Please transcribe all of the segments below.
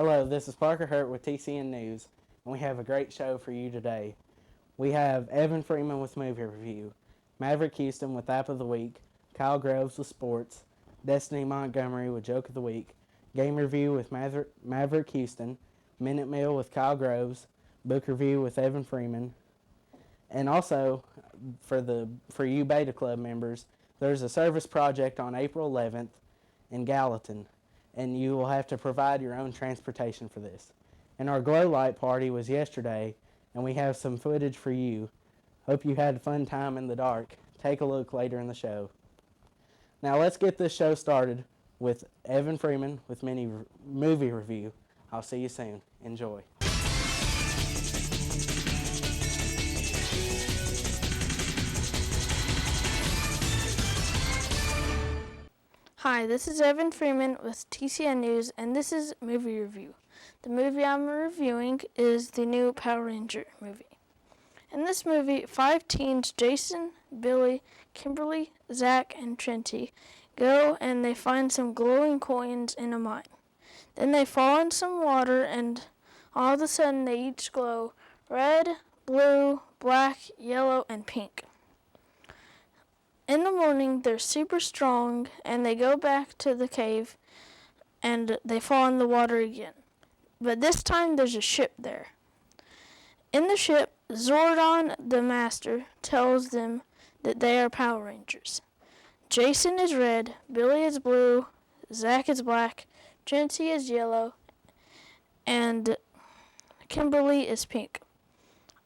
Hello, this is Parker Hurt with TCN News, and we have a great show for you today. We have Evan Freeman with Movie Review, Maverick Houston with App of the Week, Kyle Groves with Sports, Destiny Montgomery with Joke of the Week, Game Review with Maverick Houston, Minute Meal with Kyle Groves, Book Review with Evan Freeman, and also for you Beta Club members, there's a service project on April 11th in Gallatin, and you will have to provide your own transportation for this. And our glow light party was yesterday, and we have some footage for you. Hope you had a fun time in the dark. Take a look later in the show. Now let's get this show started with Evan Freeman with Movie Review. I'll see you soon. Enjoy. Hi, this is Evan Freeman with TCN News, and this is Movie Review. The movie I'm reviewing is the new Power Ranger movie. In this movie, 5 teens, Jason, Billy, Kimberly, Zach, and Trinity, go and they find some glowing coins in a mine. Then they fall in some water, and all of a sudden they each glow red, blue, black, yellow, and pink. In the morning, they're super strong, and they go back to the cave, and they fall in the water again. But this time, there's a ship there. In the ship, Zordon, the master, tells them that they are Power Rangers. Jason is red, Billy is blue, Zach is black, Trinity is yellow, and Kimberly is pink.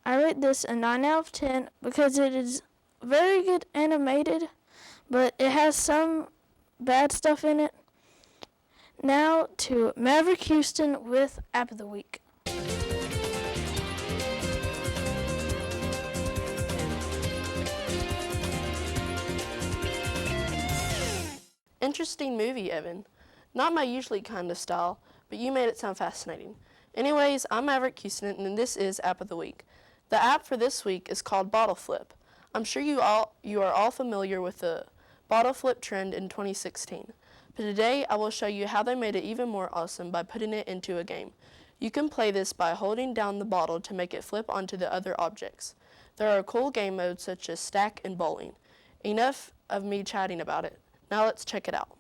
I rate this a 9 out of 10 because it is very good animated, but it has some bad stuff in it. Now to Maverick Houston with App of the Week. Interesting movie, Evan. Not my usually kind of style, but you made it sound fascinating. Anyways, I'm Maverick Houston, and this is App of the Week. The app for this week is called Bottle Flip. I'm sure you are all familiar with the bottle flip trend in 2016. But today I will show you how they made it even more awesome by putting it into a game. You can play this by holding down the bottle to make it flip onto the other objects. There are cool game modes such as stack and bowling. Enough of me chatting about it. Now let's check it out.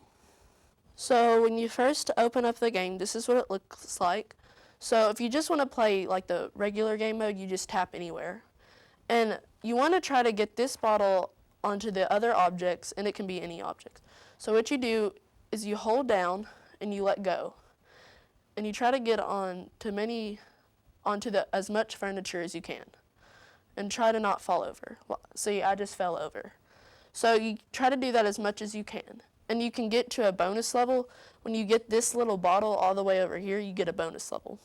So when you first open up the game, this is what it looks like. So if you just want to play like the regular game mode, you just tap anywhere. And you want to try to get this bottle onto the other objects, and it can be any object. So what you do is you hold down and you let go. And you try to get onto as much furniture as you can. And try to not fall over. See, I just fell over. So you try to do that as much as you can. And you can get to a bonus level. When you get this little bottle all the way over here, you get a bonus level.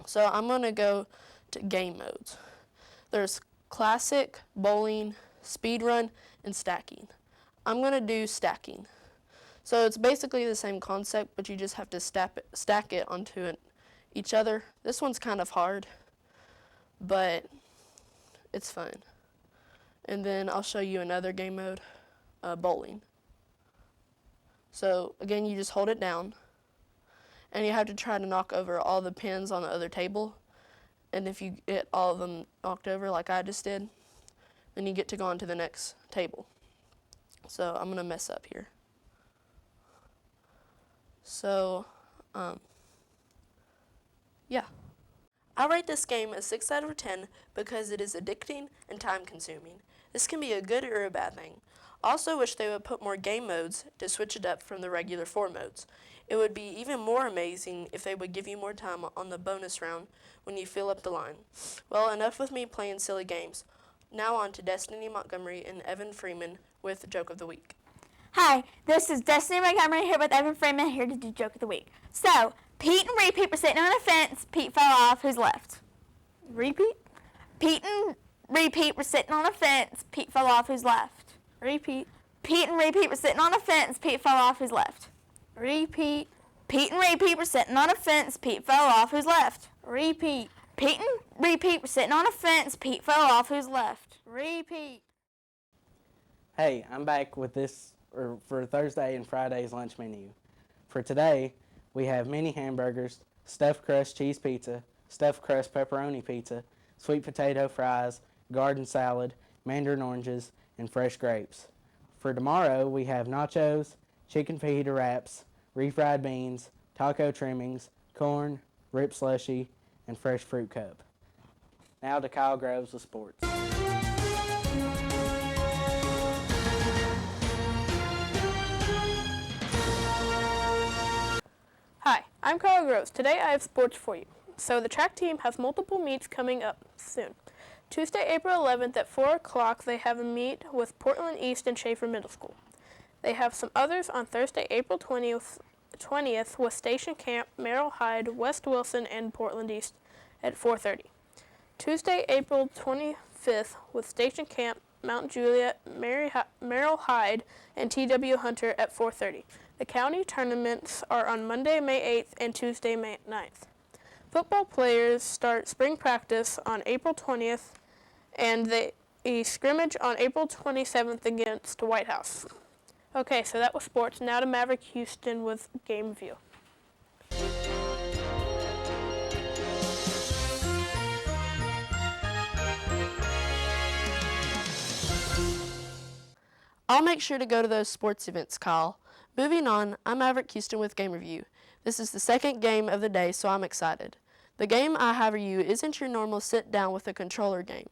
So I'm going to go to game modes. There's classic, bowling, speed run, and stacking. I'm going to do stacking. So it's basically the same concept, but you just have to stack it onto each other. This one's kind of hard, but it's fun. And then I'll show you another game mode, bowling. So again, you just hold it down, and you have to try to knock over all the pins on the other table. And if you get all of them knocked over like I just did, then you get to go on to the next table. So I'm going to mess up here. So, yeah. I rate this game a 6 out of 10 because it is addicting and time consuming. This can be a good or a bad thing. I also wish they would put more game modes to switch it up from the regular 4 modes. It would be even more amazing if they would give you more time on the bonus round when you fill up the line. Well, enough with me playing silly games. Now on to Destiny Montgomery and Evan Freeman with Joke of the Week. Hi, this is Destiny Montgomery here with Evan Freeman here to do Joke of the Week. So, Pete and Repeat were sitting on a fence. Pete fell off. Who's left? Repeat? Pete and Repeat were sitting on a fence. Pete fell off. Who's left? Repeat. Pete and Repeat were sitting on a fence. Pete fell off. Who's left? Repeat. Pete and Repeat were sitting on a fence. Pete fell off. Who's left? Repeat. Pete and Repeat were sitting on a fence. Pete fell off. Who's left? Repeat. Hey, I'm back with this for Thursday and Friday's lunch menu. For today, we have mini hamburgers, stuffed crust cheese pizza, stuffed crust pepperoni pizza, sweet potato fries, garden salad, mandarin oranges, and fresh grapes. For tomorrow, we have nachos, chicken fajita wraps, refried beans, taco trimmings, corn, rip slushy, and fresh fruit cup. Now to Kyle Groves with sports. Hi, I'm Kyle Groves. Today I have sports for you. So the track team has multiple meets coming up soon. Tuesday, April 11th at 4 o'clock, they have a meet with Portland East and Schaefer Middle School. They have some others on Thursday, April 20th with Station Camp, Merrill Hyde, West Wilson, and Portland East at 4:30. Tuesday, April 25th with Station Camp, Mount Juliet, Merrill Hyde, and T.W. Hunter at 4:30. The county tournaments are on Monday, May 8th and Tuesday, May 9th. Football players start spring practice on April 20th and a scrimmage on April 27th against White House. Okay, so that was sports. Now to Maverick Houston with game view. I'll make sure to go to those sports events, Kyle. Moving on, I'm Maverick Houston with Game Review. This is the second game of the day, so I'm excited. The game I have for you isn't your normal sit down with a controller game.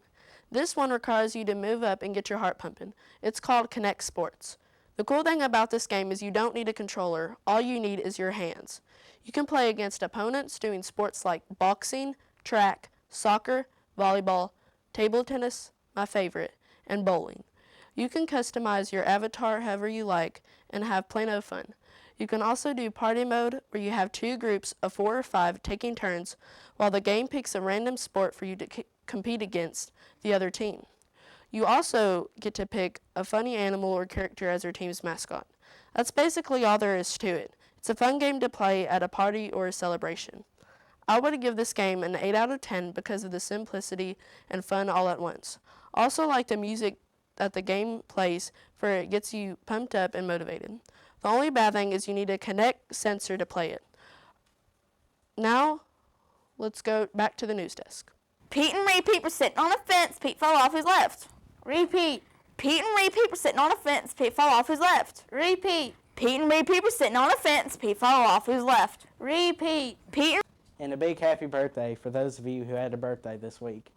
This one requires you to move up and get your heart pumping. It's called Connect Sports. The cool thing about this game is you don't need a controller. All you need is your hands. You can play against opponents doing sports like boxing, track, soccer, volleyball, table tennis, my favorite, and bowling. You can customize your avatar however you like and have plain old fun. You can also do party mode where you have two groups of 4 or 5 taking turns while the game picks a random sport for you to compete against the other team. You also get to pick a funny animal or character as your team's mascot. That's basically all there is to it. It's a fun game to play at a party or a celebration. I would give this game an 8 out of 10 because of the simplicity and fun all at once. Also like the music that the game plays, for it gets you pumped up and motivated. The only bad thing is you need a Connect sensor to play it. Now, let's go back to the news desk. Pete and Repeat were sitting on a fence. Pete fell off. Who's left? Repeat. Pete and Repeat were sitting on a fence. Pete fell off. Who's left? Repeat. Pete and Repeat were sitting on a fence. Pete fell off. Who's left? Repeat. Pete and And a big happy birthday for those of you who had a birthday this week.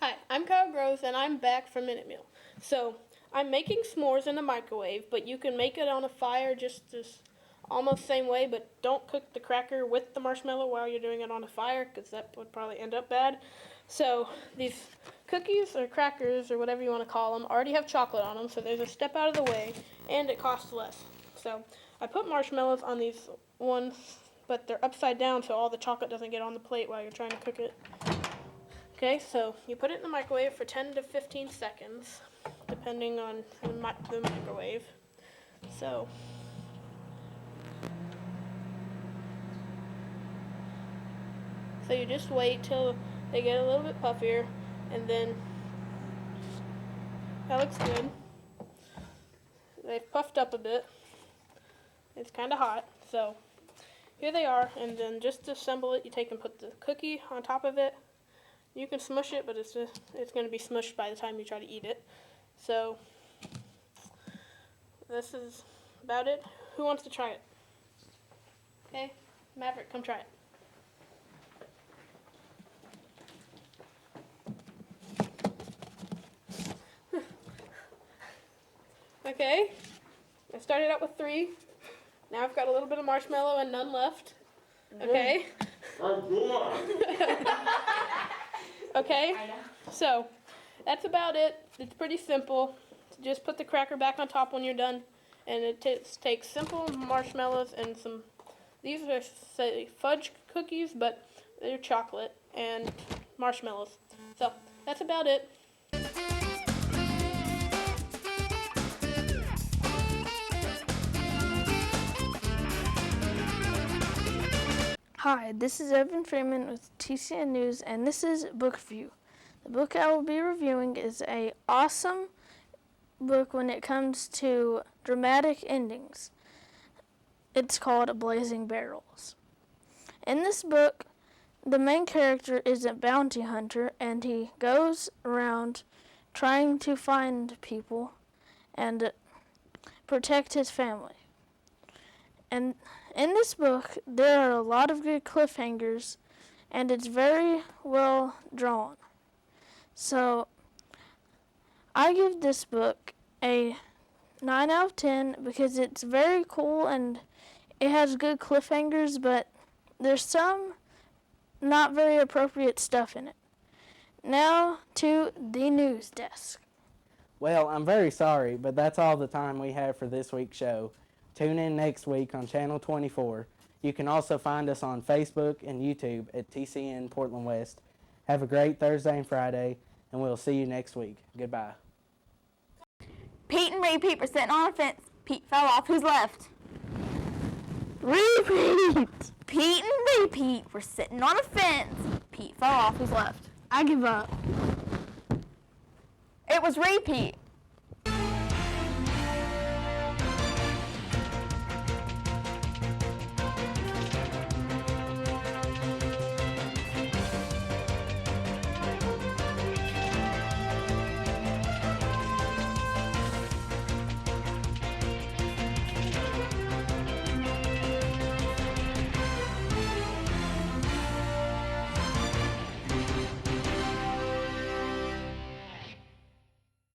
Hi, I'm Kyle Groves and I'm back from Minute Meal. So, I'm making s'mores in the microwave, but you can make it on a fire just this almost same way, but don't cook the cracker with the marshmallow while you're doing it on a fire because that would probably end up bad. So, these cookies or crackers or whatever you want to call them already have chocolate on them, so there's a step out of the way and it costs less. So, I put marshmallows on these ones, but they're upside down so all the chocolate doesn't get on the plate while you're trying to cook it. Okay, so you put it in the microwave for 10 to 15 seconds, depending on the microwave. So you just wait till they get a little bit puffier, and then that looks good. They've puffed up a bit. It's kind of hot, so here they are, and then just to assemble it, you take and put the cookie on top of it. You can smush it, but it's going to be smushed by the time you try to eat it. So this is about it. Who wants to try it? Okay, Maverick, come try it. Okay, I started out with 3. Now I've got a little bit of marshmallow and none left. Okay. Okay, so that's about it. It's pretty simple. Just put the cracker back on top when you're done, and it takes simple marshmallows and some. These are say fudge cookies, but they're chocolate and marshmallows. So that's about it. Hi, this is Evan Freeman with TCN News, and this is Book Review. The book I will be reviewing is a awesome book when it comes to dramatic endings. It's called Blazing Barrels. In this book, the main character is a bounty hunter, and he goes around trying to find people and protect his family. And in this book, there are a lot of good cliffhangers, and it's very well drawn. So, I give this book a 9 out of 10 because it's very cool and it has good cliffhangers, but there's some not very appropriate stuff in it. Now to the news desk. Well, I'm very sorry, but that's all the time we have for this week's show. Tune in next week on Channel 24. You can also find us on Facebook and YouTube at TCN Portland West. Have a great Thursday and Friday, and we'll see you next week. Goodbye. Pete and Repeat were sitting on a fence. Pete fell off. Who's left? Repeat! Pete and Repeat were sitting on a fence. Pete fell off. Who's left? I give up. It was Repeat.